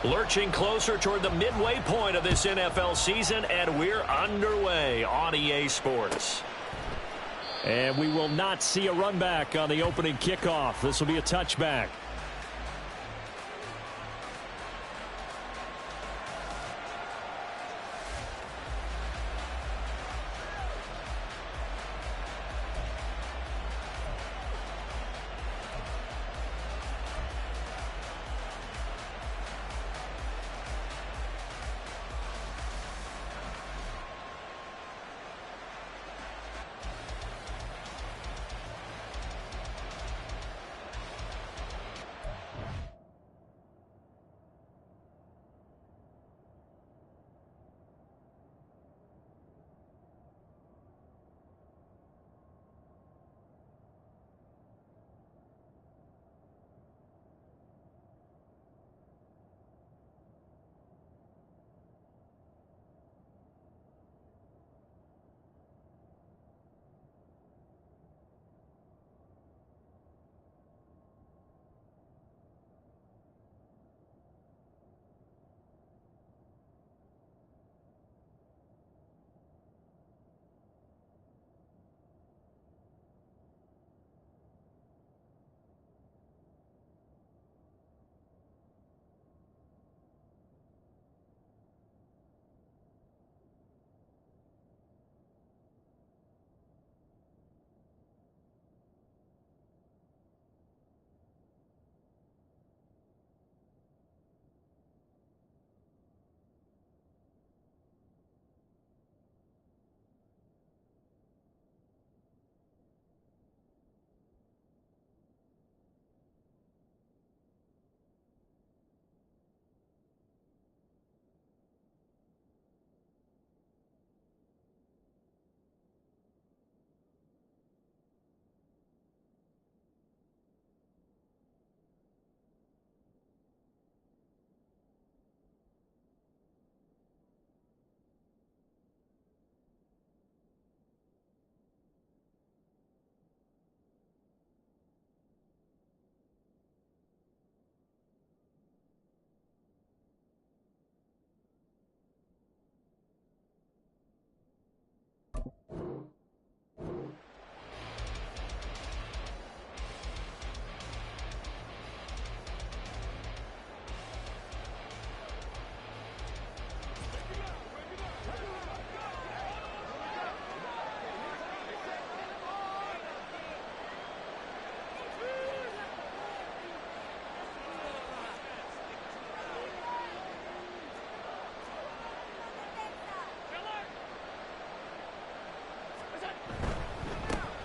Lurching closer toward the midway point of this NFL season, and we're underway on EA Sports. And we will not see a run back on the opening kickoff. This will be a touchback.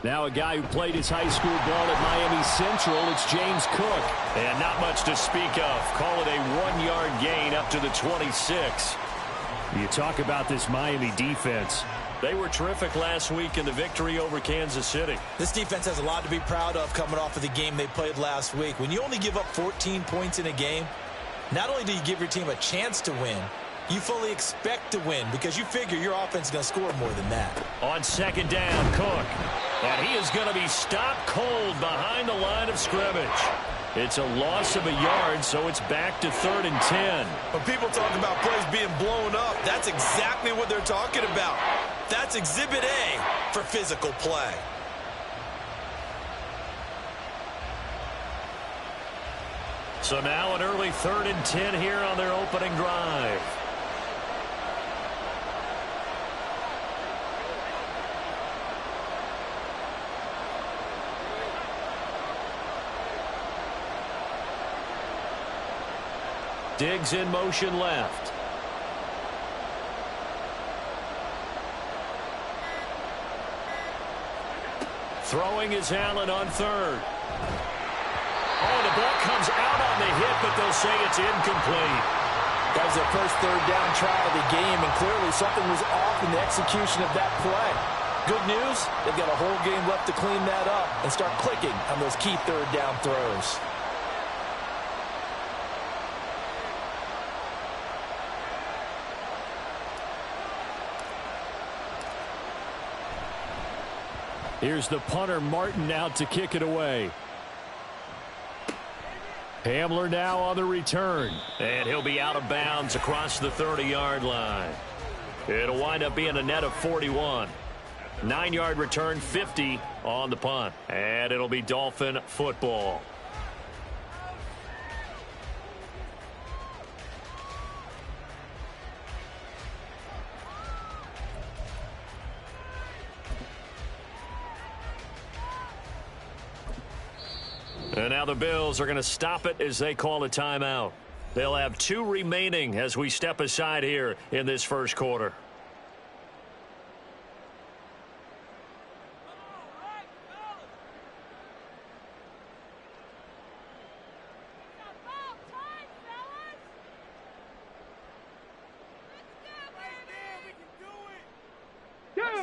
Now a guy who played his high school ball at Miami Central, it's James Cook. And not much to speak of. Call it a 1-yard gain up to the 26. You talk about this Miami defense. They were terrific last week in the victory over Kansas City. This defense has a lot to be proud of coming off of the game they played last week. When you only give up 14 points in a game, not only do you give your team a chance to win, you fully expect to win because you figure your offense is going to score more than that. On second down, Cook. And he is going to be stopped cold behind the line of scrimmage. It's a loss of a yard, so it's back to 3rd and 10. When people talk about plays being blown up, that's exactly what they're talking about. That's Exhibit A for physical play. So now an early 3rd and 10 here on their opening drive. Diggs in motion left. Throwing is Allen on 3rd. Oh, the ball comes out on the hit, but they'll say it's incomplete. That was their first 3rd down try of the game, and clearly something was off in the execution of that play. Good news, they've got a whole game left to clean that up and start clicking on those key 3rd down throws. Here's the punter, Martin, out to kick it away. Hamler now on the return. And he'll be out of bounds across the 30-yard line. It'll wind up being a net of 41. 9-yard return, 50 on the punt. And it'll be Dolphin football. And now the Bills are going to stop it as they call a timeout. They'll have 2 remaining as we step aside here in this first quarter.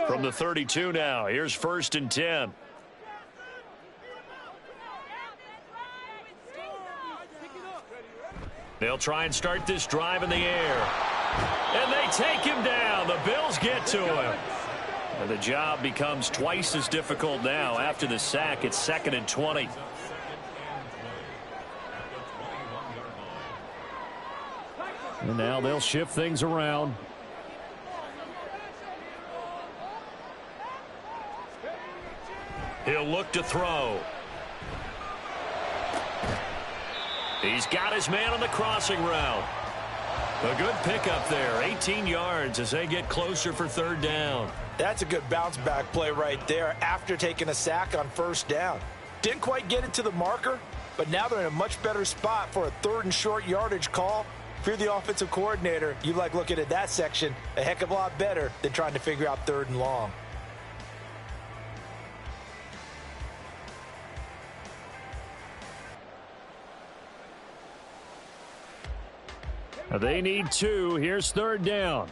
From the 32 now, here's 1st and 10. They'll try and start this drive in the air. And they take him down. The Bills get to him. And the job becomes twice as difficult now after the sack. It's 2nd and 20. And now they'll shift things around. He'll look to throw. He's got his man on the crossing route. A good pickup there. 18 yards as they get closer for 3rd down. That's a good bounce back play right there after taking a sack on 1st down. Didn't quite get it to the marker, but now they're in a much better spot for a 3rd and short yardage call. If you're the offensive coordinator, you like looking at that section a heck of a lot better than trying to figure out 3rd and long. They need 2. Here's 3rd down.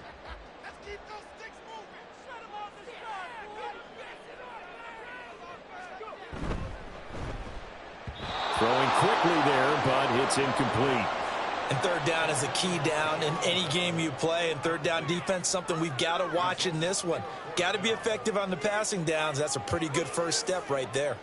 Throwing quickly there, but it's incomplete. And 3rd down is a key down in any game you play. And 3rd down defense, something we've got to watch in this one. Got to be effective on the passing downs. That's a pretty good first step right there.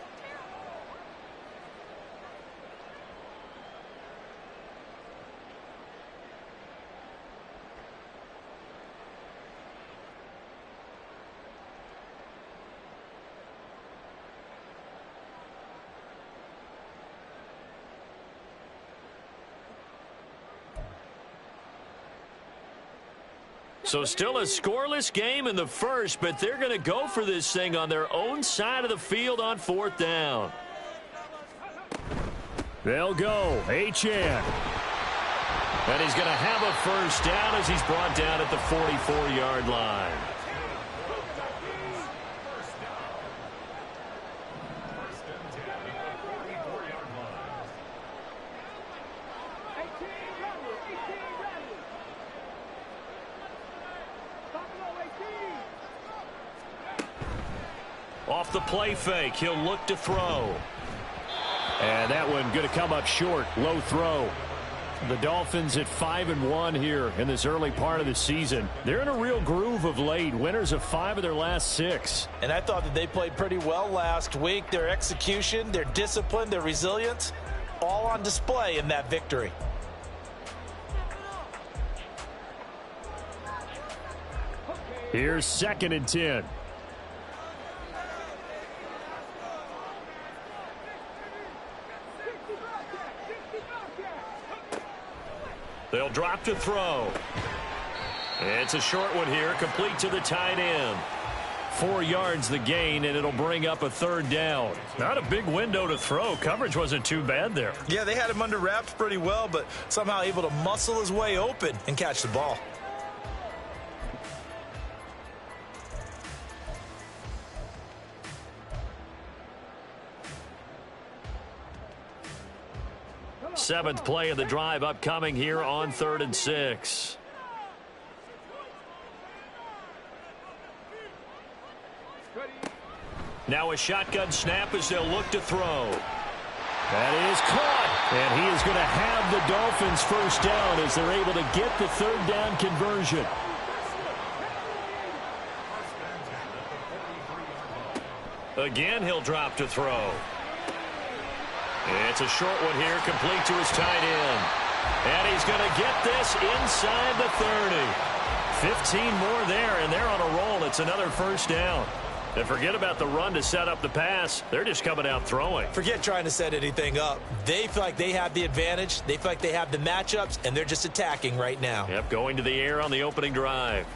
So still a scoreless game in the first, but they're going to go for this thing on their own side of the field on 4th down. They'll go. Achane. And he's going to have a 1st down as he's brought down at the 44-yard line. Off the play fake, he'll look to throw. And that one going to come up short. Low throw. The Dolphins at 5-1 here in this early part of the season. They're in a real groove of late. Winners of 5 of their last 6. And I thought that they played pretty well last week. Their execution, their discipline, their resilience, all on display in that victory. Here's 2nd and 10. They'll drop to throw. It's a short one here, complete to the tight end. 4 yards the gain, and it'll bring up a 3rd down. Not a big window to throw. Coverage wasn't too bad there. Yeah, they had him under wraps pretty well, but somehow able to muscle his way open and catch the ball. Seventh play of the drive upcoming here on 3rd and 6. Now a shotgun snap as they'll look to throw. That is caught. And he is going to have the Dolphins 1st down as they're able to get the 3rd down conversion. Again, he'll drop to throw. It's a short one here, complete to his tight end. And he's going to get this inside the 30. 15 more there, and they're on a roll. It's another first down. And forget about the run to set up the pass. They're just coming out throwing. Forget trying to set anything up. They feel like they have the advantage. They feel like they have the matchups, and they're just attacking right now. Yep, going to the air on the opening drive.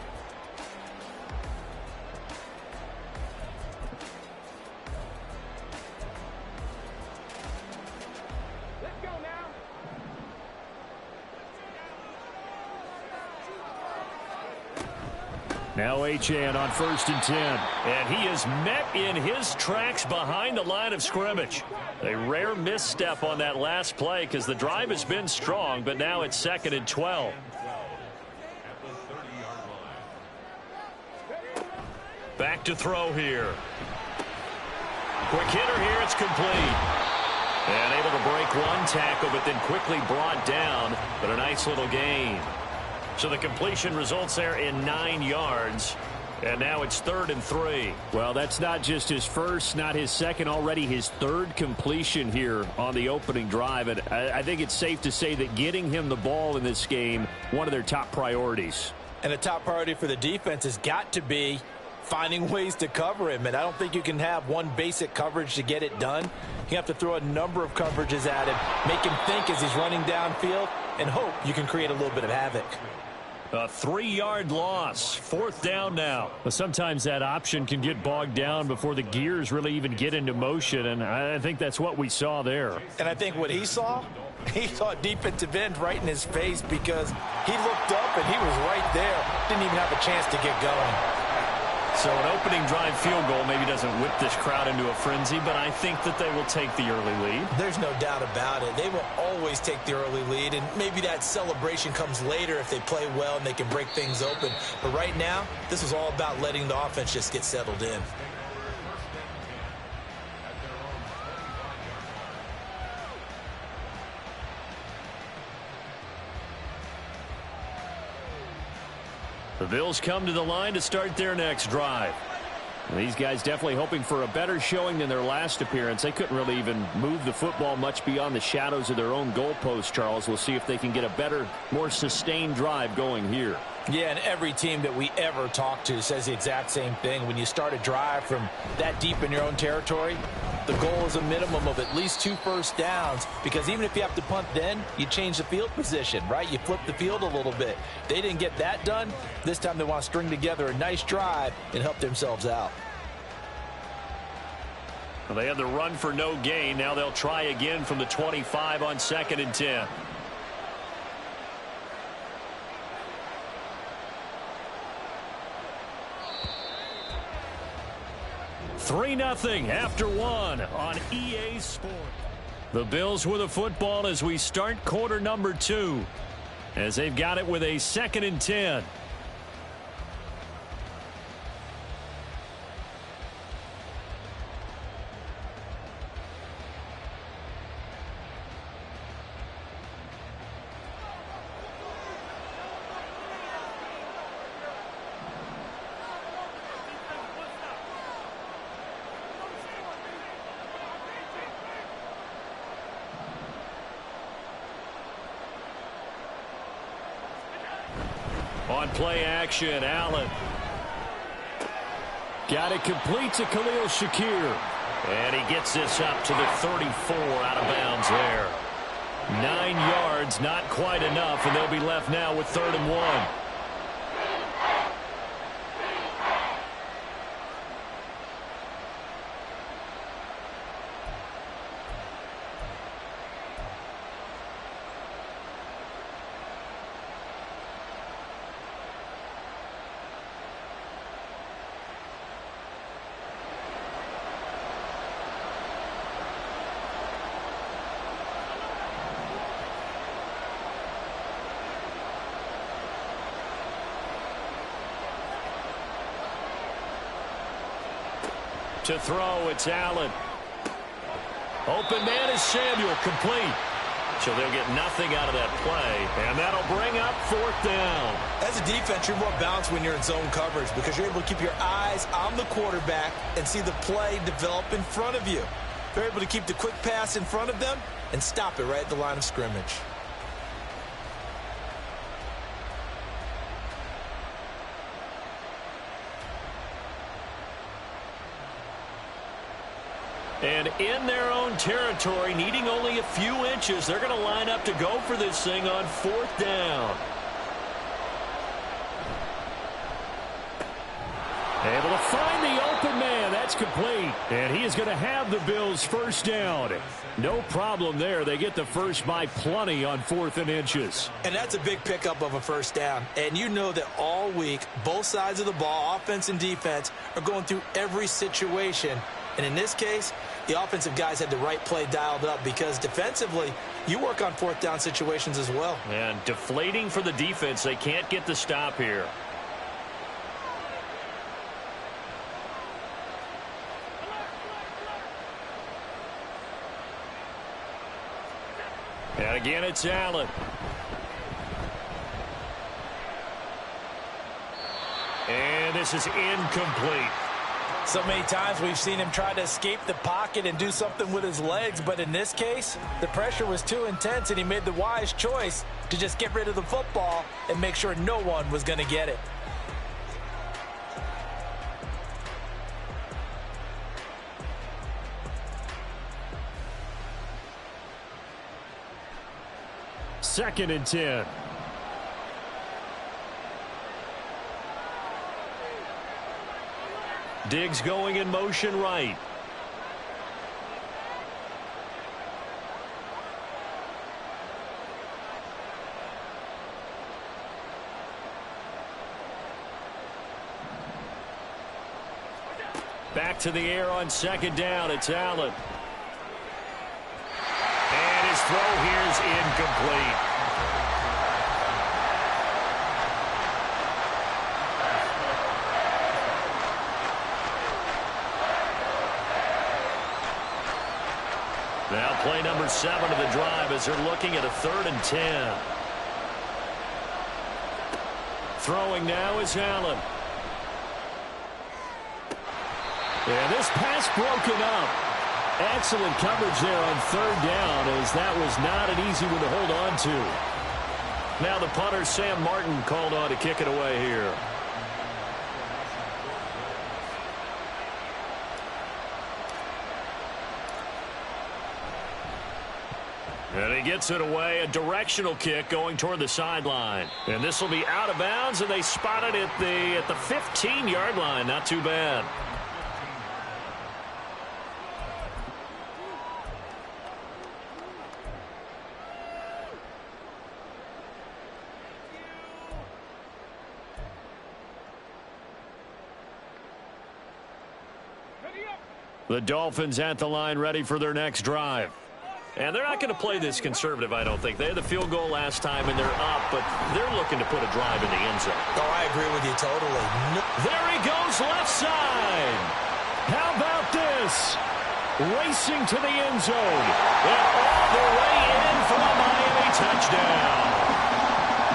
Now Achane on 1st and 10. And he is met in his tracks behind the line of scrimmage. A rare misstep on that last play because the drive has been strong, but now it's 2nd and 12. Back to throw here. Quick hitter here, it's complete. And able to break one tackle, but then quickly brought down, but a nice little gain. So the completion results there in 9 yards. And now it's 3rd and 3. Well, that's not just his first, not his second, already his 3rd completion here on the opening drive. And I think it's safe to say that getting him the ball in this game, one of their top priorities. And a top priority for the defense has got to be finding ways to cover him. And I don't think you can have one basic coverage to get it done. You have to throw a number of coverages at him, make him think as he's running downfield, and hope you can create a little bit of havoc. A 3-yard loss. 4th down now. But sometimes that option can get bogged down before the gears really even get into motion, and I think that's what we saw there. And I think what he saw a defensive end right in his face because he looked up and he was right there. Didn't even have a chance to get going. So an opening drive field goal maybe doesn't whip this crowd into a frenzy, but I think that they will take the early lead. There's no doubt about it. They will always take the early lead, and maybe that celebration comes later if they play well and they can break things open. But right now, this is all about letting the offense just get settled in. The Bills come to the line to start their next drive. These guys definitely hoping for a better showing than their last appearance. They couldn't really even move the football much beyond the shadows of their own goalpost, Charles. We'll see if they can get a better, more sustained drive going here. Yeah, and every team that we ever talk to says the exact same thing. When you start a drive from that deep in your own territory, the goal is a minimum of at least 2 first downs, because even if you have to punt then, you change the field position, right? You flip the field a little bit. They didn't get that done. This time they want to string together a nice drive and help themselves out. Well, they had the run for no gain. Now they'll try again from the 25 on 2nd and 10. Three 0 after 1 on EA Sports. The Bills with a football as we start quarter number 2, as they've got it with a 2nd and 10. On play action, Allen. Got it complete to Khalil Shakir. And he gets this up to the 34 out of bounds there. 9 yards, not quite enough, and they'll be left now with 3rd and 1. To throw, it's Allen. Open man is Samuel, complete. So they'll get nothing out of that play, and that'll bring up 4th down. As a defense, you're more balanced when you're in zone coverage because you're able to keep your eyes on the quarterback and see the play develop in front of you. They're able to keep the quick pass in front of them and stop it right at the line of scrimmage. And in their own territory, needing only a few inches, they're going to line up to go for this thing on 4th down. Able to find the open man. That's complete. And he is going to have the Bills' first down. No problem there. They get the first by plenty on 4th and inches. And that's a big pickup of a first down. And you know that all week, both sides of the ball, offense and defense, are going through every situation. And in this case, the offensive guys had the right play dialed up because defensively, you work on 4th down situations as well. And deflating for the defense. They can't get the stop here. And again, it's Allen. And this is incomplete. So many times we've seen him try to escape the pocket and do something with his legs, but in this case, the pressure was too intense and he made the wise choice to just get rid of the football and make sure no one was going to get it. Second and 10. Diggs going in motion right. Back to the air on 2nd down. It's Allen. And his throw here is incomplete. Now play number 7 of the drive as they're looking at a 3rd and 10. Throwing now is Allen. And this pass broken up. Excellent coverage there on 3rd down, as that was not an easy one to hold on to. Now the punter, Sam Martin, called on to kick it away here. And he gets it away, a directional kick going toward the sideline. And this will be out of bounds, and they spot it at the 15-yard line. Not too bad. The Dolphins at the line, ready for their next drive. And they're not going to play this conservative, I don't think. They had the field goal last time, and they're up, but they're looking to put a drive in the end zone. Oh, I agree with you totally. There he goes, left side. How about this? Racing to the end zone. And all the way in for a Miami touchdown.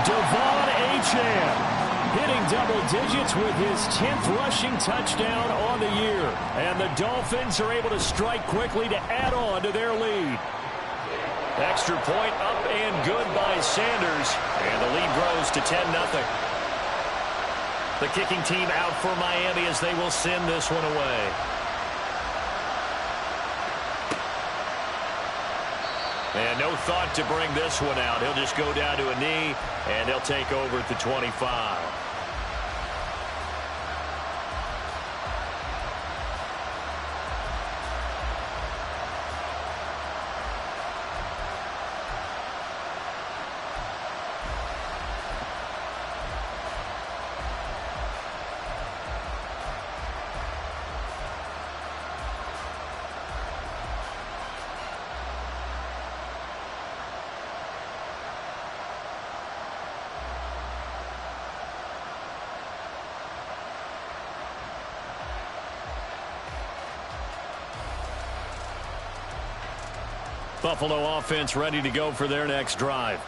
Devon Achane hitting double digits with his 10th rushing touchdown on the year. And the Dolphins are able to strike quickly to add on to their lead. Extra point up and good by Sanders. And the lead grows to 10-0. The kicking team out for Miami as they will send this one away. And no thought to bring this one out. He'll just go down to a knee, and they'll take over at the 25. Buffalo offense ready to go for their next drive.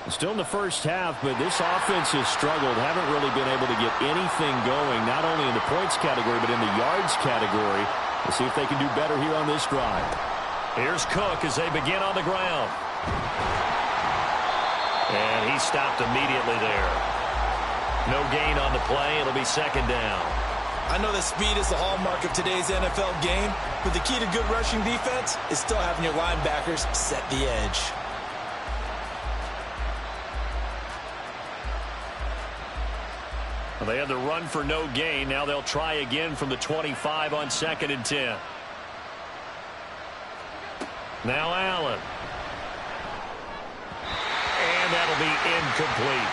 Still in the first half, but this offense has struggled. Haven't really been able to get anything going, not only in the points category, but in the yards category. We'll see if they can do better here on this drive. Here's Cook as they begin on the ground. And he stopped immediately there. No gain on the play. It'll be second down. I know that speed is the hallmark of today's NFL game, but the key to good rushing defense is still having your linebackers set the edge. Well, they had the run for no gain. Now they'll try again from the 25 on 2nd and 10. Now Allen. And that'll be incomplete.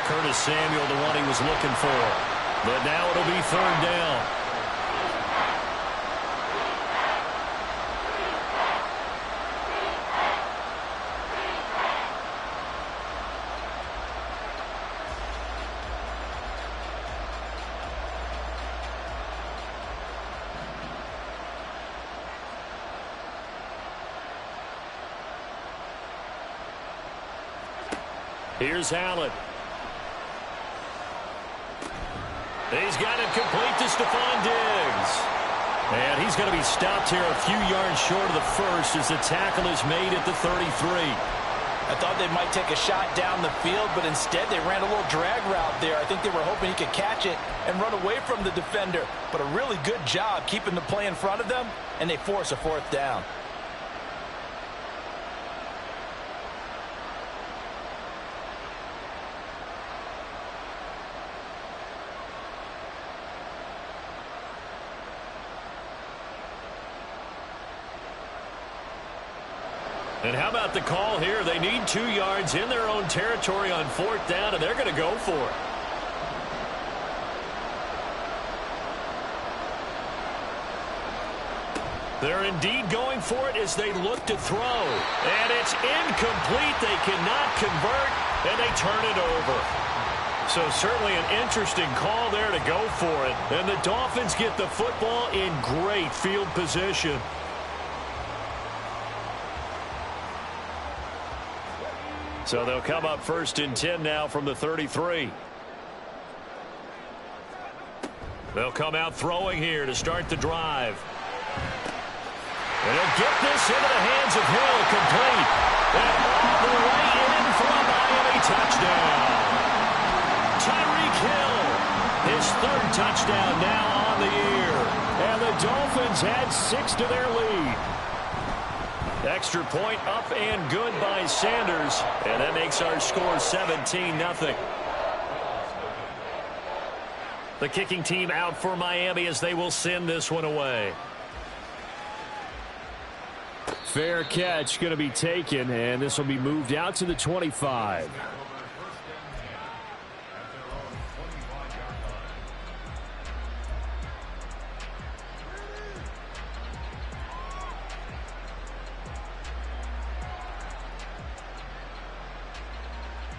Curtis Samuel, the one he was looking for. But now it'll be 3rd down. Here's Allen. He's got it complete to Stephon Diggs. And he's going to be stopped here a few yards short of the first as the tackle is made at the 33. I thought they might take a shot down the field, but instead they ran a little drag route there. I think they were hoping he could catch it and run away from the defender. But a really good job keeping the play in front of them, and they force a 4th down. And how about the call here? They need 2 yards in their own territory on 4th down, and they're going to go for it. They're indeed going for it as they look to throw. And it's incomplete. They cannot convert, and they turn it over. So certainly an interesting call there to go for it. And the Dolphins get the football in great field position. So they'll come up 1st and 10 now from the 33. They'll come out throwing here to start the drive. And he'll get this into the hands of Hill, complete. And all the way in for a Miami touchdown. Tyreek Hill, his 3rd touchdown now on the year. And the Dolphins add 6 to their lead. Extra point up and good by Sanders. And that makes our score 17-0. The kicking team out for Miami as they will send this one away. Fair catch going to be taken, and this will be moved out to the 25.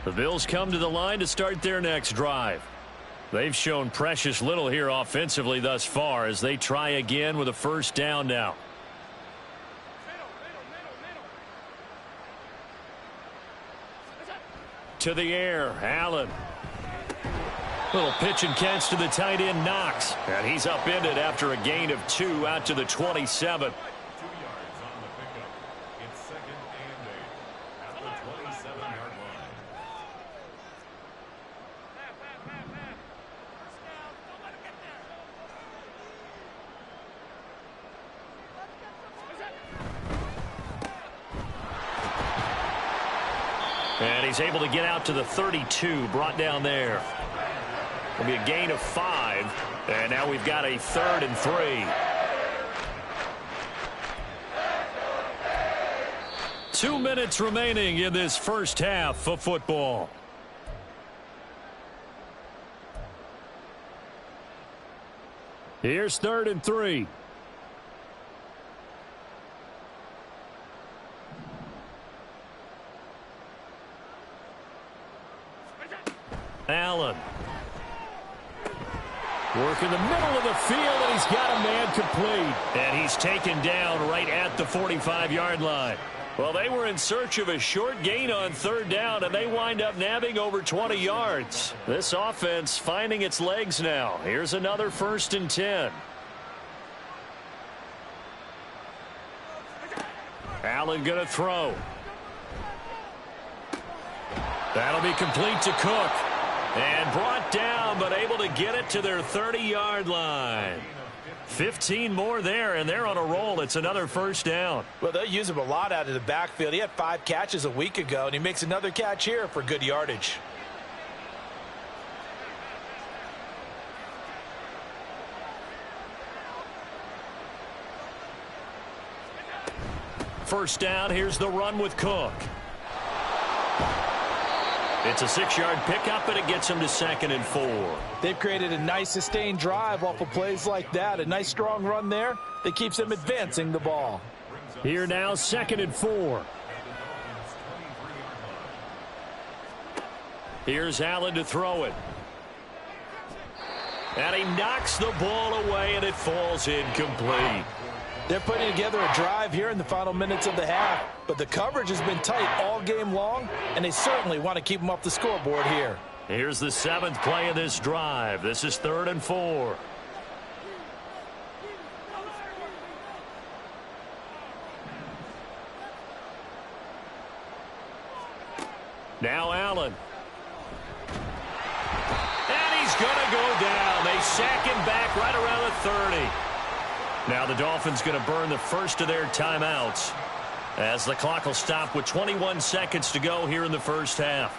The Bills come to the line to start their next drive. They've shown precious little here offensively thus far as they try again with a 1st down now. To the air, Allen. Little pitch and catch to the tight end, Knox. And he's upended after a gain of 2 out to the 27. And he's able to get out to the 32, brought down there. It'll be a gain of 5. And now we've got a 3rd and 3. 2 minutes remaining in this first half of football. Here's 3rd and 3. Allen. Work in the middle of the field, and he's got a man complete. And he's taken down right at the 45-yard line. Well, they were in search of a short gain on 3rd down, and they wind up nabbing over 20 yards. This offense finding its legs now. Here's another 1st and 10. Allen going to throw. That'll be complete to Cook. And brought down, but able to get it to their 30-yard line. 15 more there, and they're on a roll. It's another first down. Well, they'll use him a lot out of the backfield. He had 5 catches a week ago, and he makes another catch here for good yardage. First down, here's the run with Cook. It's a 6-yard pickup, and it gets him to 2nd and 4. They've created a nice sustained drive off of plays like that. A nice strong run there that keeps them advancing the ball. Here now, 2nd and 4. Here's Allen to throw it. And he knocks the ball away, and it falls incomplete. They're putting together a drive here in the final minutes of the half, but the coverage has been tight all game long, and they certainly want to keep them off the scoreboard here. Here's the 7th play of this drive. This is 3rd and 4. Now Allen. And he's going to go down. They sack him back right around the 30. Now the Dolphins going to burn the first of their timeouts as the clock will stop with 21 seconds to go here in the first half.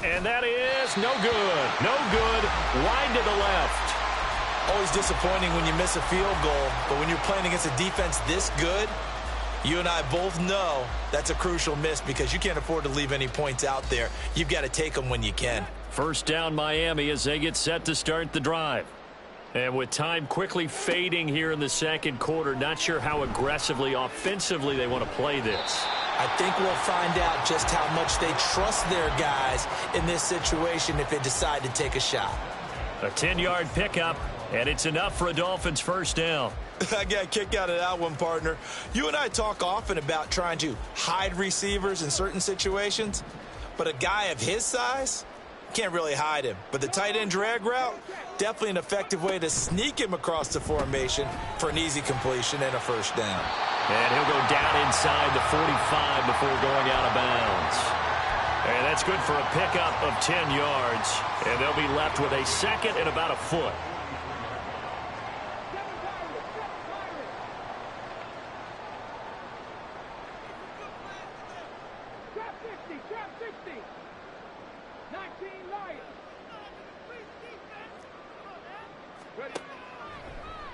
And that is no good. No good. Wide to the left. Always disappointing when you miss a field goal, but when you're playing against a defense this good, you and I both know that's a crucial miss because you can't afford to leave any points out there. You've got to take them when you can. First down Miami as they get set to start the drive. And with time quickly fading here in the second quarter, not sure how aggressively, offensively they want to play this. I think we'll find out just how much they trust their guys in this situation if they decide to take a shot. A 10-yard pickup, and it's enough for a Dolphins first down. I got a kick out of that one, partner. You and I talk often about trying to hide receivers in certain situations, but a guy of his size can't really hide him. But the tight end drag route, definitely an effective way to sneak him across the formation for an easy completion and a first down. And he'll go down inside the 45 before going out of bounds. And that's good for a pickup of 10 yards. And they'll be left with a second and about a foot.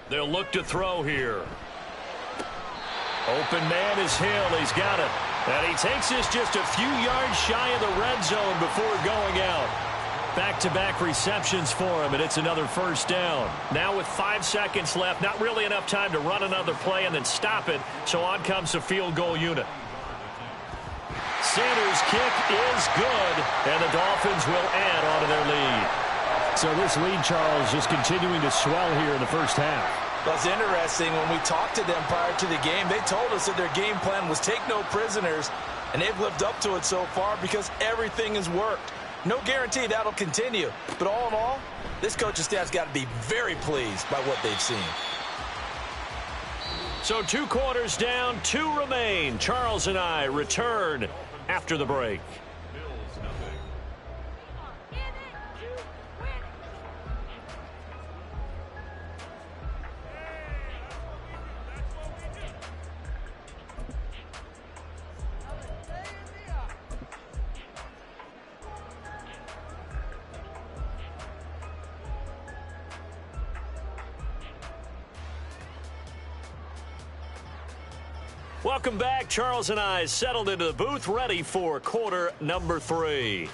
They'll look to throw here. Open man is Hill. He's got it. And he takes this just a few yards shy of the red zone before going out. Back-to-back receptions for him, and it's another first down. Now with 5 seconds left, not really enough time to run another play and then stop it, so on comes the field goal unit. Sanders' kick is good, and the Dolphins will add on to their lead. So this lead, Charles, just continuing to swell here in the first half. Well, it's interesting. When we talked to them prior to the game, they told us that their game plan was take no prisoners, and they've lived up to it so far because everything has worked. No guarantee that'll continue, but all in all, this coaching staff's got to be very pleased by what they've seen. So 2 quarters down, 2 remain. Charles and I return after the break. Welcome back. Charles and I settled into the booth, ready for quarter number 3.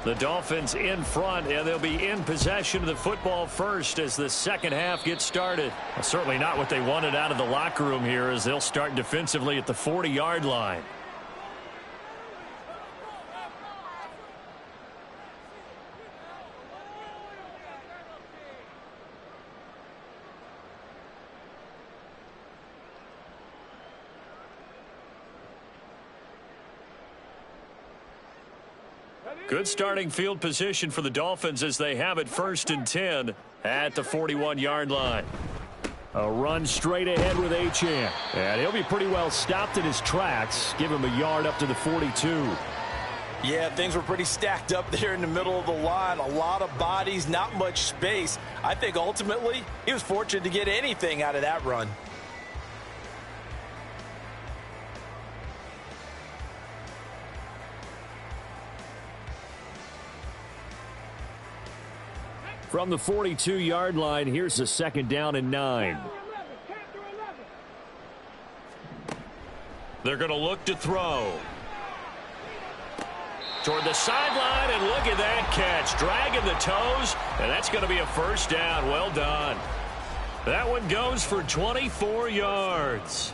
The Dolphins in front, and they'll be in possession of the football first as the second half gets started. Well, certainly not what they wanted out of the locker room here, as they'll start defensively at the 40-yard line. Good starting field position for the Dolphins as they have it 1st and 10 at the 41-yard line. A run straight ahead with Achane. And he'll be pretty well stopped in his tracks. Give him a yard up to the 42. Yeah, things were pretty stacked up there in the middle of the line. A lot of bodies, not much space. I think ultimately he was fortunate to get anything out of that run. From the 42-yard line, here's a 2nd down and 9. They're going to look to throw. Toward the sideline, and look at that catch. Dragging the toes, and that's going to be a 1st down. Well done. That one goes for 24 yards.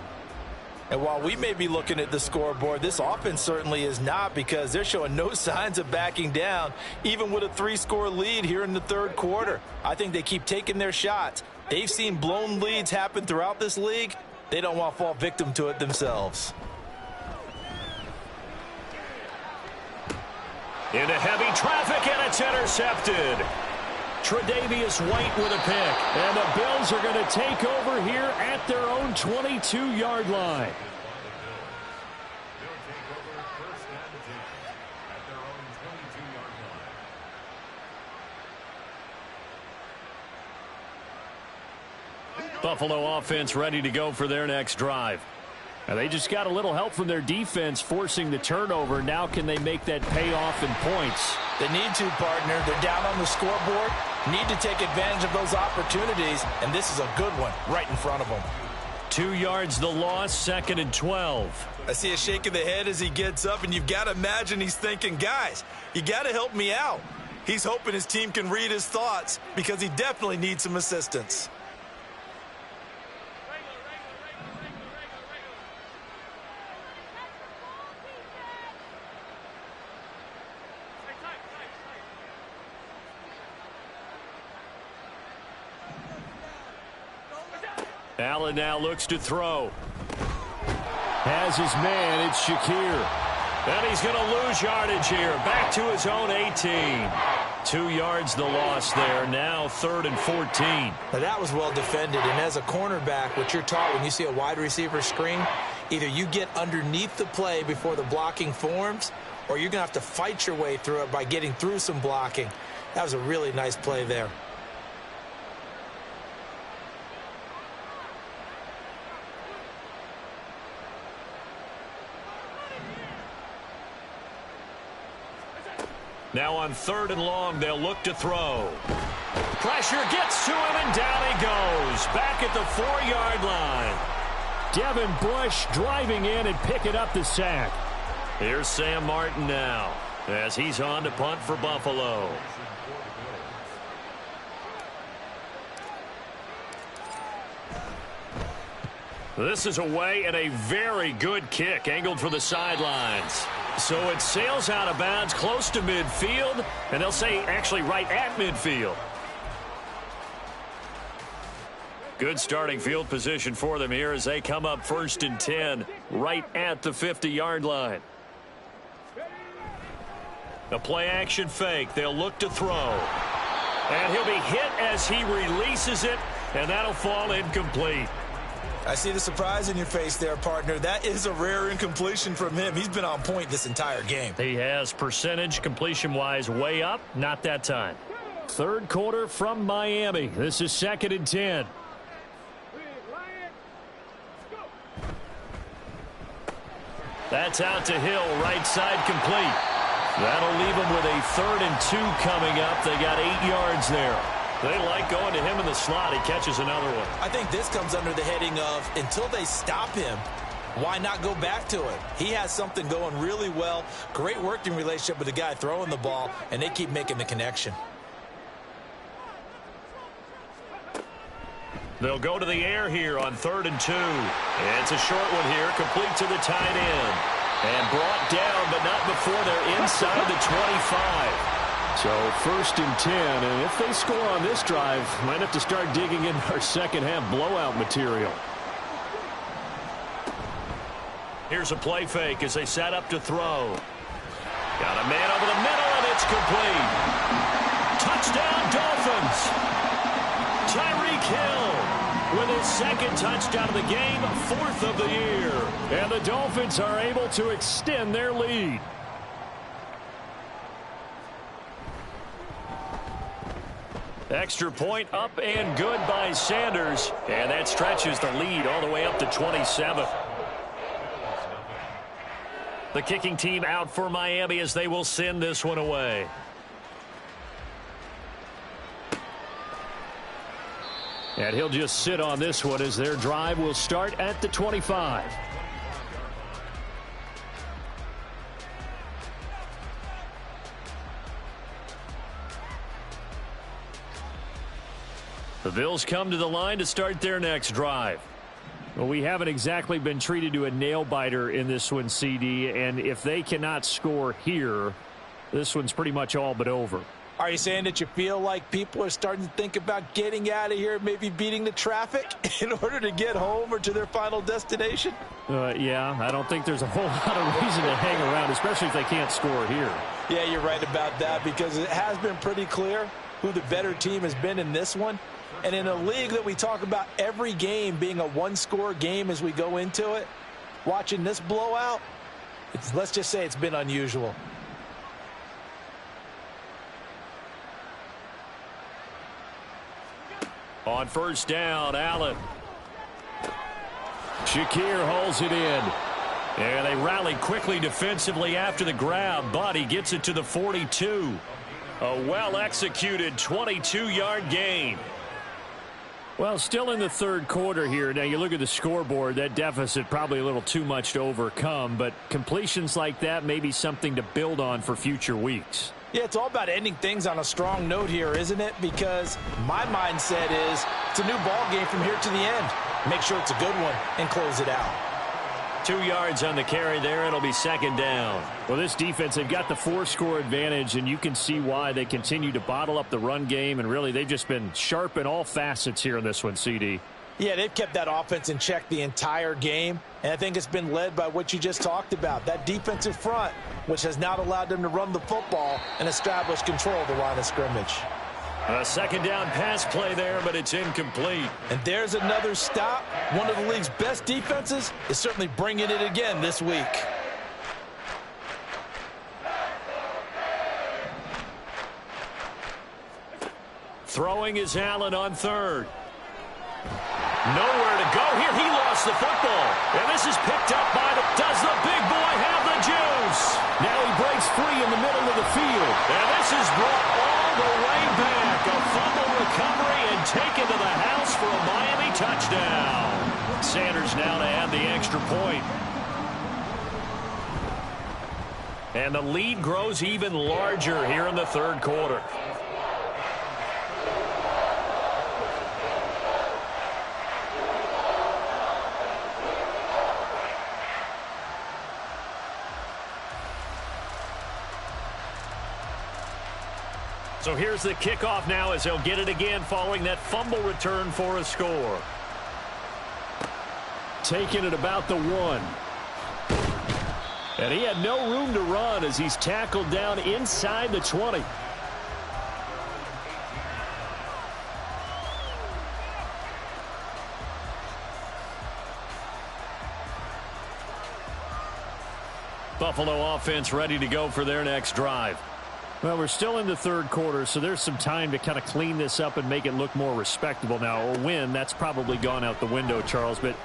And while we may be looking at the scoreboard, this offense certainly is not, because they're showing no signs of backing down, even with a 3-score lead here in the 3rd quarter. I think they keep taking their shots. They've seen blown leads happen throughout this league. They don't want to fall victim to it themselves. Into heavy traffic, and it's intercepted. Tre'Davious White with a pick. And the Bills are going to take over here at their own 22-yard line. Buffalo offense ready to go for their next drive. Now they just got a little help from their defense forcing the turnover. Now can they make that pay off in points? They need to, partner. They're down on the scoreboard. Need to take advantage of those opportunities, and this is a good one right in front of them. 2 yards the loss, 2nd and 12. I see a shake of the head as he gets up, and you've got to imagine he's thinking, guys, you got to help me out. He's hoping his team can read his thoughts, because he definitely needs some assistance. Allen now looks to throw. Has his man, it's Shakir. And he's going to lose yardage here. Back to his own 18. 2 yards the loss there. Now 3rd and 14. Now that was well defended. And as a cornerback, what you're taught when you see a wide receiver screen, either you get underneath the play before the blocking forms, or you're going to have to fight your way through it by getting through some blocking. That was a really nice play there. Now on 3rd and long, they'll look to throw. Pressure gets to him, and down he goes. Back at the 4-yard line. Devin Bush driving in and picking up the sack. Here's Sam Martin now as he's on to punt for Buffalo. This is away, and a very good kick angled for the sidelines. So it sails out of bounds close to midfield, and they'll say actually right at midfield. Good starting field position for them here as they come up 1st and 10 right at the 50-yard line. A play action fake. They'll look to throw. And he'll be hit as he releases it, and that'll fall incomplete. I see the surprise in your face there, partner. That is a rare incompletion from him. He's been on point this entire game. He has percentage completion-wise way up. Not that time. 3rd quarter from Miami. This is 2nd and 10. That's out to Hill, right side complete. That'll leave him with a 3rd and 2 coming up. They got 8 yards there. They like going to him in the slot. He catches another one. I think this comes under the heading of, until they stop him, Why not go back to it? He has something going really well. Great working relationship with the guy throwing the ball, and they keep making the connection. They'll go to the air here on 3rd and 2. It's a short one here, complete to the tight end. And brought down, but not before they're inside the 25. So 1st and 10, and if they score on this drive, might have to start digging in our second half blowout material. Here's a play fake as they set up to throw. Got a man over the middle, and it's complete. Touchdown, Dolphins. Tyreek Hill with his 2nd touchdown of the game, 4th of the year. And the Dolphins are able to extend their lead. Extra point up and good by Sanders. And that stretches the lead all the way up to 27. The kicking team out for Miami as they will send this one away. And he'll just sit on this one as their drive will start at the 25. The Bills come to the line to start their next drive. Well, we haven't exactly been treated to a nail-biter in this one, CD, and if they cannot score here, this one's pretty much all but over. Are you saying that you feel like people are starting to think about getting out of here, maybe beating the traffic in order to get home or to their final destination? Yeah, I don't think there's a whole lot of reason to hang around, especially if they can't score here. Yeah, you're right about that, because it has been pretty clear who the better team has been in this one. And in a league that we talk about every game being a one-score game as we go into it, watching this blowout, let's just say it's been unusual. On 1st down, Allen. Shakir holds it in. And they rally quickly defensively after the grab, but he gets it to the 42. A well-executed 22-yard gain. Well, still in the 3rd quarter here. Now, you look at the scoreboard, that deficit probably a little too much to overcome, but completions like that may be something to build on for future weeks. Yeah, it's all about ending things on a strong note here, isn't it? Because my mindset is it's a new ball game from here to the end. Make sure it's a good one and close it out. 2 yards on the carry there. It'll be 2nd down. Well, this defense, they've got the 4-score advantage, and you can see why they continue to bottle up the run game, and really they've just been sharp in all facets here in this one, CD. Yeah, they've kept that offense in check the entire game, and I think it's been led by what you just talked about, that defensive front, which has not allowed them to run the football and establish control of the line of scrimmage. A 2nd down pass play there, but it's incomplete. And there's another stop. One of the league's best defenses is certainly bringing it again this week. Throwing is Allen on 3rd. Nowhere to go here. He lost the football. And this is picked up by does the big boy have the juice? Now he breaks free in the middle of the field. And this is brought all the way back. A fumble recovery and taken to the house for a Miami touchdown. Sanders now to add the extra point. And the lead grows even larger here in the 3rd quarter. So here's the kickoff now as they'll get it again following that fumble return for a score. Taking it about the 1. And he had no room to run as he's tackled down inside the 20. Buffalo offense ready to go for their next drive. Well, we're still in the 3rd quarter, so there's some time to kind of clean this up and make it look more respectable now. A win, that's probably gone out the window, Charles, but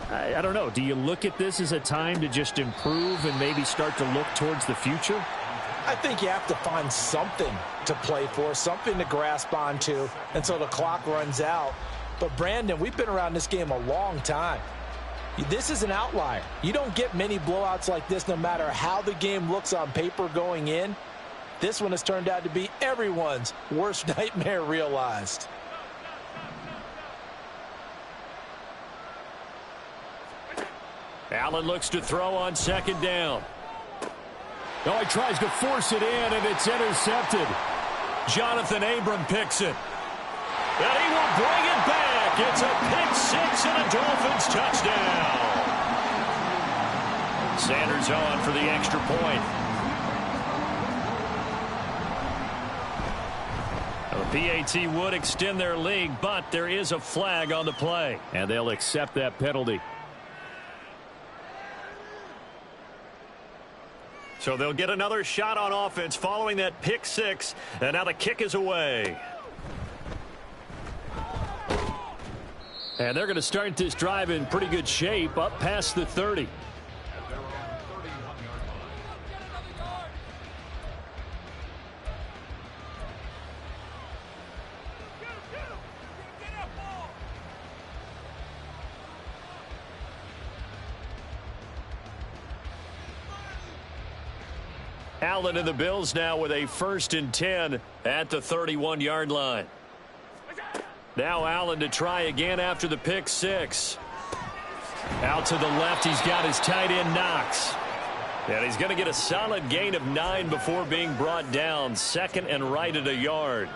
I don't know. Do you look at this as a time to just improve and maybe start to look towards the future? I think you have to find something to play for, something to grasp onto until the clock runs out. But, Brandon, we've been around this game a long time. This is an outlier. You don't get many blowouts like this no matter how the game looks on paper going in. This one has turned out to be everyone's worst nightmare realized. Allen looks to throw on second down. Oh, he tries to force it in, and it's intercepted. Jonathan Abram picks it. And he will bring it back. It's a pick six and a Dolphins touchdown. Sanders on for the extra point. The PAT would extend their lead, but there is a flag on the play. And they'll accept that penalty. So they'll get another shot on offense following that pick six. And now the kick is away. And they're going to start this drive in pretty good shape up past the 30. Allen and the Bills now with a 1st and 10 at the 31-yard line. Now Allen to try again after the pick six. Out to the left, he's got his tight end Knox. And he's going to get a solid gain of 9 before being brought down. 2nd and right at a yard.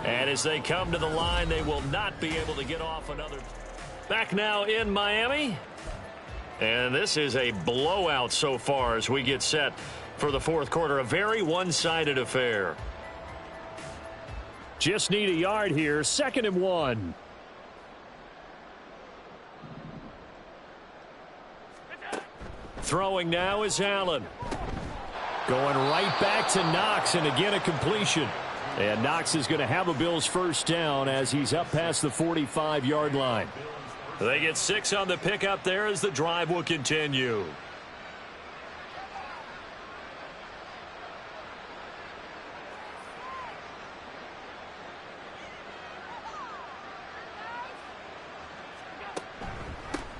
And as they come to the line, they will not be able to get off another. Back now in Miami. And this is a blowout so far as we get set for the 4th quarter. A very one-sided affair. Just need a yard here. 2nd and 1. Throwing now is Allen. Going right back to Knox, and again a completion. And Knox is going to have a Bills 1st down as he's up past the 45-yard line. They get 6 on the pickup there as the drive will continue.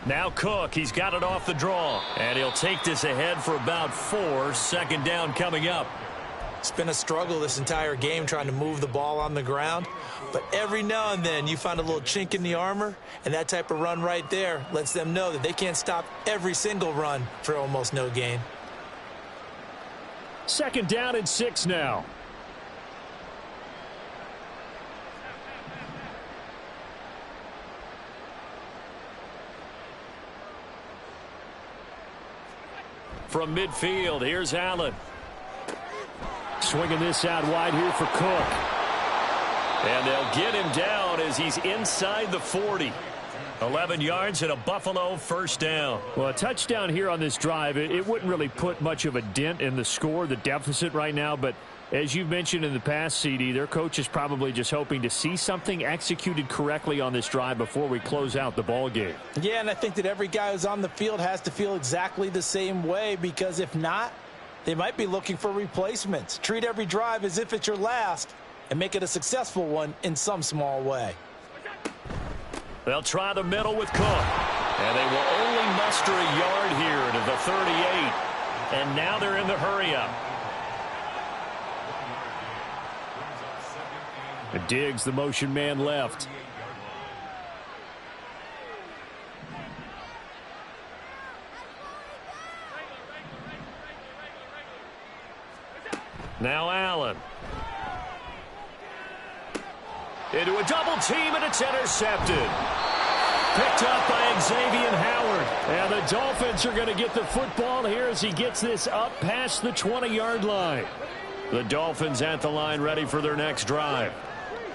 Now Cook, he's got it off the draw. And he'll take this ahead for about 4. 2nd down coming up. It's been a struggle this entire game trying to move the ball on the ground. But every now and then you find a little chink in the armor, and that type of run right there lets them know that they can't stop every single run for almost no gain. 2nd down and 6 now. From midfield, here's Allen. Swinging this out wide here for Cook. And they'll get him down as he's inside the 40. 11 yards and a Buffalo 1st down. Well, a touchdown here on this drive, it wouldn't really put much of a dent in the score, the deficit right now. But as you've mentioned in the past, CD, their coach is probably just hoping to see something executed correctly on this drive before we close out the ball game. Yeah, and I think that every guy who's on the field has to feel exactly the same way, because if not, they might be looking for replacements. Treat every drive as if it's your last and make it a successful one in some small way. They'll try the middle with Cook. And they will only muster a yard here to the 38. And now they're in the hurry-up. Diggs, the motion man left. Now Allen. Into a double team, and it's intercepted. Picked up by Xavier Howard. And the Dolphins are going to get the football here as he gets this up past the 20-yard line. The Dolphins at the line ready for their next drive.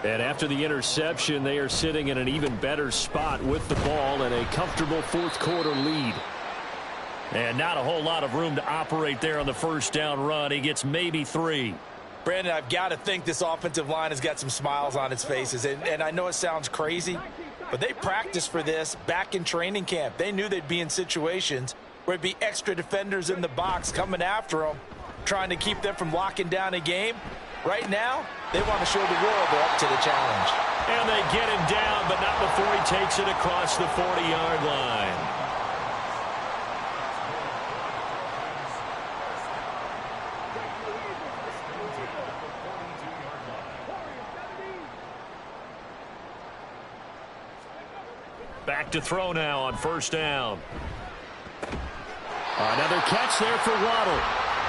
And after the interception, they are sitting in an even better spot with the ball and a comfortable 4th quarter lead. And not a whole lot of room to operate there on the 1st down run. He gets maybe 3. Brandon, I've got to think this offensive line has got some smiles on its faces. And I know it sounds crazy, but they practiced for this back in training camp. They knew they'd be in situations where it'd be extra defenders in the box coming after them, trying to keep them from locking down a game. Right now, they want to show the world they're up to the challenge. And they get him down, but not before he takes it across the 40-yard line. Back to throw now on first down. Another catch there for Waddle.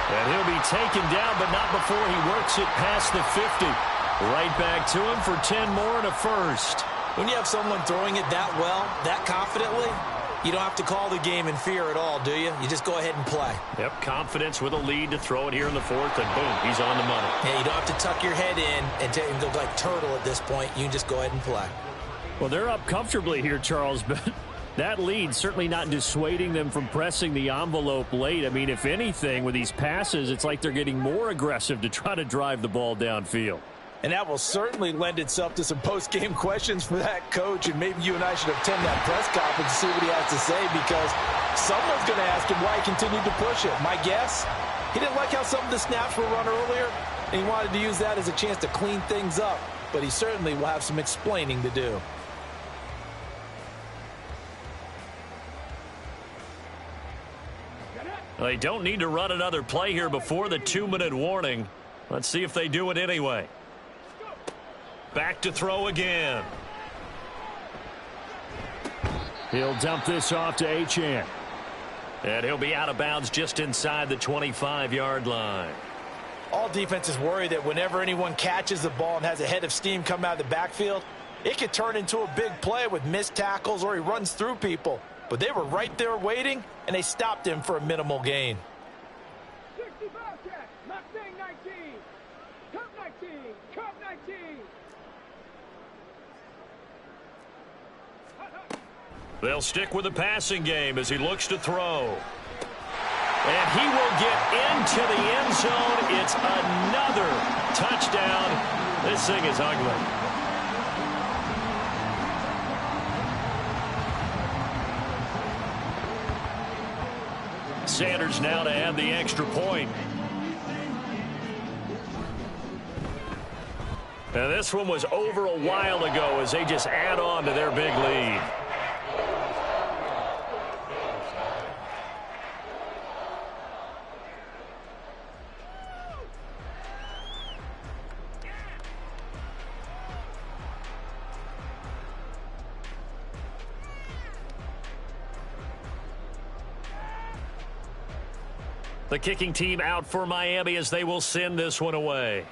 And he'll be taken down, but not before he works it past the 50. Right back to him for 10 more and a first. When you have someone throwing it that well, that confidently, you don't have to call the game in fear at all, do you? You just go ahead and play. Yep, confidence with a lead to throw it here in the fourth, and boom, he's on the money. Yeah, you don't have to tuck your head in and go like turtle at this point. You can just go ahead and play. Well, they're up comfortably here, Charles, but that lead certainly not dissuading them from pressing the envelope late. I mean, if anything, with these passes, it's like they're getting more aggressive to try to drive the ball downfield. And that will certainly lend itself to some post-game questions for that coach, and maybe you and I should attend that press conference to see what he has to say, because someone's going to ask him why he continued to push it. My guess, he didn't like how some of the snaps were run earlier, and he wanted to use that as a chance to clean things up, but he certainly will have some explaining to do. They don't need to run another play here before the 2-minute warning. Let's see if they do it anyway. Back to throw again. He'll dump this off to Achane. And he'll be out of bounds just inside the 25-yard line. All defenses worry that whenever anyone catches the ball and has a head of steam come out of the backfield, it could turn into a big play with missed tackles or he runs through people. But they were right there waiting, and they stopped him for a minimal gain. 65 catch, Mustang 19, Cup 19, Cup 19. They'll stick with the passing game as he looks to throw. And he will get into the end zone. It's another touchdown. This thing is ugly. Sanders now to add the extra point. And this one was over a while ago as they just add on to their big lead. The kicking team out for Miami as they will send this one away.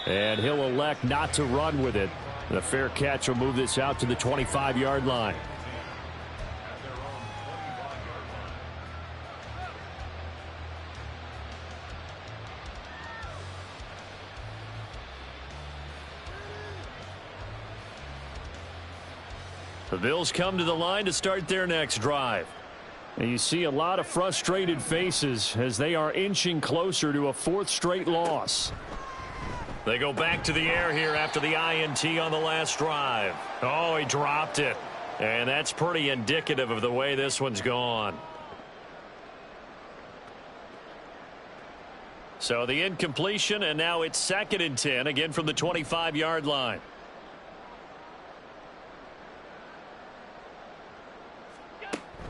And he'll elect not to run with it. The fair catch will move this out to the 25-yard line. The Bills come to the line to start their next drive. And you see a lot of frustrated faces as they are inching closer to a fourth straight loss. They go back to the air here after the INT on the last drive. Oh, he dropped it. And that's pretty indicative of the way this one's gone. So the incompletion, and now it's 2nd and 10, again from the 25-yard line.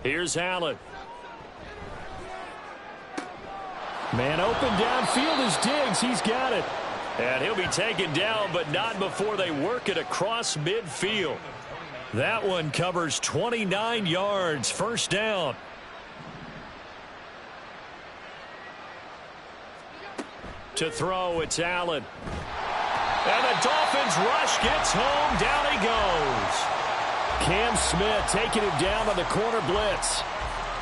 Here's Allen. Man open downfield is Diggs. He's got it. And he'll be taken down, but not before they work it across midfield. That one covers 29 yards. First down. To throw, it's Allen. And the Dolphins rush gets home. Down he goes. Cam Smith taking him down on the corner blitz.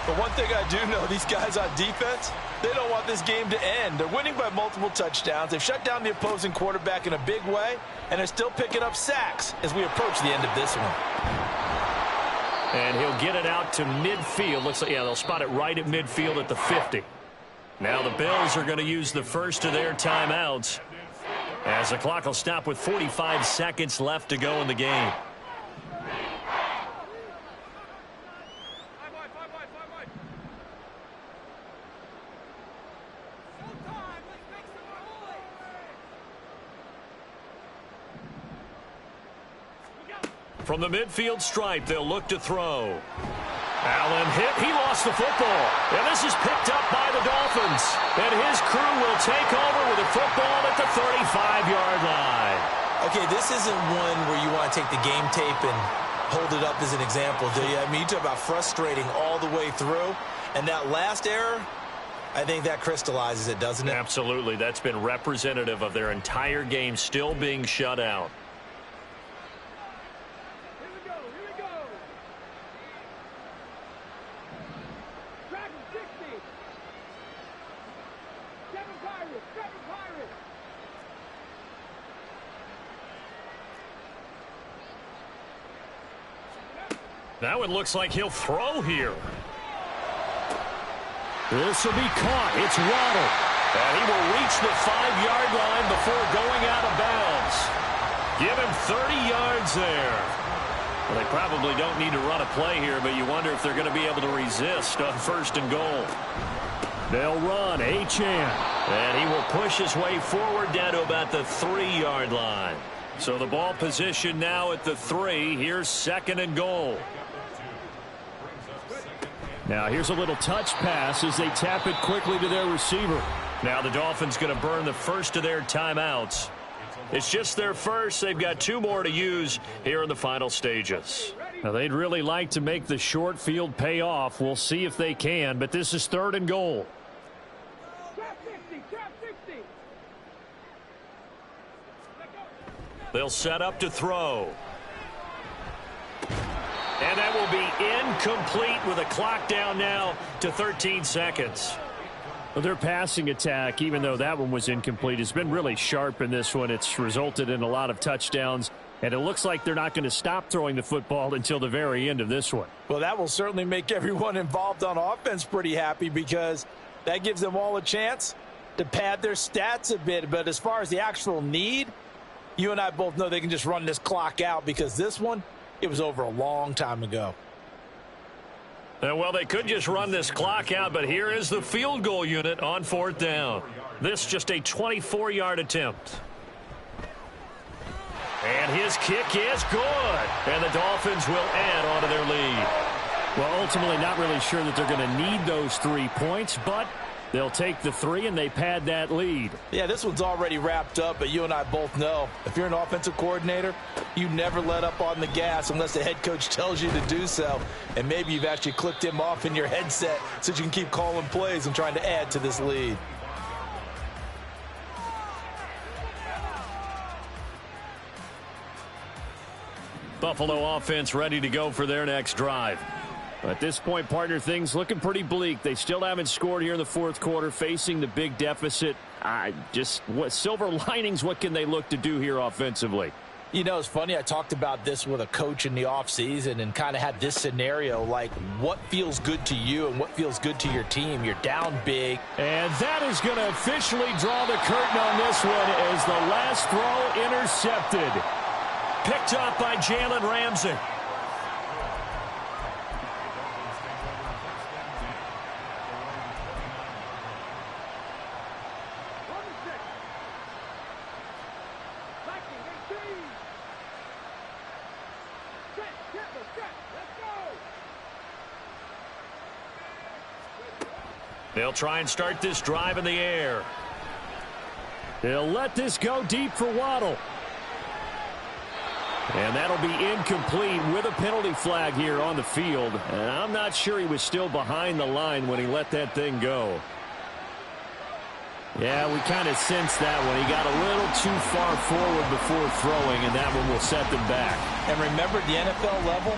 But one thing I do know, these guys on defense, they don't want this game to end. They're winning by multiple touchdowns. They've shut down the opposing quarterback in a big way, and they're still picking up sacks as we approach the end of this one. And he'll get it out to midfield. Looks like, yeah, they'll spot it right at midfield at the 50. Now the Bills are going to use the first of their timeouts as the clock will stop with 45 seconds left to go in the game. From the midfield stripe, they'll look to throw. Allen hit. He lost the football. And this is picked up by the Dolphins. And his crew will take over with the football at the 35-yard line. Okay, this isn't one where you want to take the game tape and hold it up as an example, do you? I mean, you talk about frustrating all the way through. And that last error, I think that crystallizes it, doesn't it? Absolutely. That's been representative of their entire game still being shut out. Here we go, here we go. Dragon 60. 7 Pirates, 7 Pirates. That one looks like he'll throw here. This will be caught. It's Waddle. And he will reach the 5-yard line before going out of bounds. Give him 30 yards there. Well, they probably don't need to run a play here, but you wonder if they're going to be able to resist on 1st and goal. They'll run. Achane. And he will push his way forward down to about the 3-yard line. So the ball position now at the 3. Here's 2nd and goal. Now here's a little touch pass as they tap it quickly to their receiver. Now the Dolphins going to burn the first of their timeouts. It's just their first. They've got 2 more to use here in the final stages. Now they'd really like to make the short field pay off. We'll see if they can, but this is 3rd and goal. Trap 60, trap 60. They'll set up to throw. And that will be incomplete with a clock down now to 13 seconds. Well, their passing attack, even though that one was incomplete, has been really sharp in this one. It's resulted in a lot of touchdowns, and it looks like they're not going to stop throwing the football until the very end of this one. Well, that will certainly make everyone involved on offense pretty happy because that gives them all a chance to pad their stats a bit. But as far as the actual need, you and I both know they can just run this clock out because this one, it was over a long time ago. Well, they could just run this clock out, but here is the field goal unit on 4th down. This just a 24-yard attempt. And his kick is good. And the Dolphins will add on to their lead. Well, ultimately not really sure that they're going to need those 3 points, but they'll take the 3 and they pad that lead. Yeah, this one's already wrapped up, but you and I both know if you're an offensive coordinator, you never let up on the gas unless the head coach tells you to do so. And maybe you've actually clicked him off in your headset so you can keep calling plays and trying to add to this lead. Buffalo offense ready to go for their next drive. At this point, partner, things looking pretty bleak. They still haven't scored here in the 4th quarter, facing the big deficit. What silver linings, what can they look to do here offensively? You know, it's funny. I talked about this with a coach in the offseason and kind of had this scenario, like what feels good to you and what feels good to your team. You're down big. And that is going to officially draw the curtain on this one as the last throw intercepted. Picked up by Jalen Ramsey. They'll try and start this drive in the air. They'll let this go deep for Waddle. And that'll be incomplete with a penalty flag here on the field. And I'm not sure he was still behind the line when he let that thing go. Yeah, we kind of sensed that one. He got a little too far forward before throwing, and that one will set them back. And remember, at the NFL level,